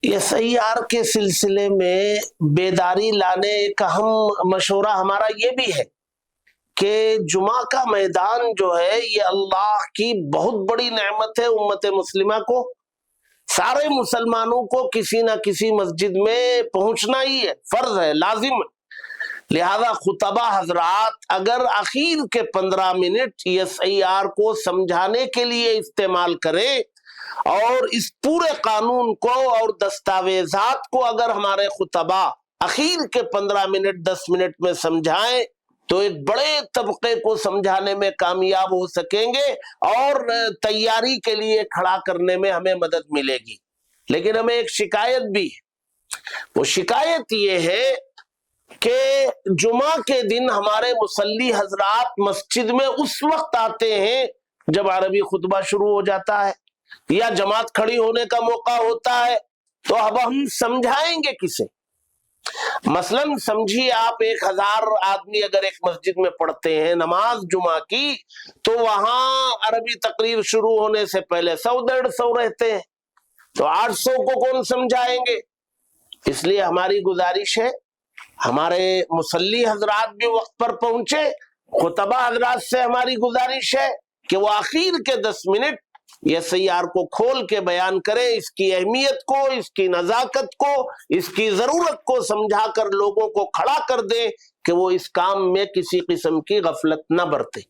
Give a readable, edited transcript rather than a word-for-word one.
یہ سیار کے سلسلے میں بیداری لانے ایک اہم مشورہ ہمارا یہ بھی ہے کہ جمعہ کا میدان جو ہے یہ اللہ کی بہت بڑی نعمت ہے امت مسلمہ کو. سارے مسلمانوں کو کسی نہ کسی مسجد میں پہنچنا ہی ہے، فرض ہے، لازم ہے. لہذا خطبہ حضرات اگر اخیر کے 15 منٹ یہ سیار کو سمجھانے کے لیے استعمال کریں اور اس پورے قانون کو اور دستاویزات کو اگر ہمارے خطبہ اخیر کے 15 منٹ 10 منٹ میں سمجھائیں تو ایک بڑے طبقے کو سمجھانے میں کامیاب ہو سکیں گے اور تیاری کے لیے کھڑا کرنے میں ہمیں مدد ملے گی. لیکن ہمیں ایک شکایت بھی ہے، وہ شکایت یہ ہے کہ جمعہ کے دن ہمارے مصلی حضرات مسجد میں اس وقت آتے ہیں جب عربی خطبہ شروع ہو جاتا ہے یا جماعت کھڑی ہونے کا موقع ہوتا ہے، تو اب ہم سمجھائیں گے کسے؟ مثلا سمجھیے آپ 1000 آدمی اگر ایک مسجد میں پڑھتے ہیں نماز جمعہ کی، تو وہاں عربی تقریر شروع ہونے سے پہلے 100-150 رہتے ہیں، تو 800 کو کون سمجھائیں گے؟ اس لیے ہماری گزارش ہے ہمارے مصلی حضرات بھی وقت پر پہنچے. خطبہ حضرات سے ہماری گزارش ہے کہ وہ آخر کے 10 منٹ یہ سیار کو کھول کے بیان کرے، اس کی اہمیت کو، اس کی نزاکت کو، اس کی ضرورت کو سمجھا کر لوگوں کو کھڑا کر دے کہ وہ اس کام میں کسی قسم کی غفلت نہ برتے.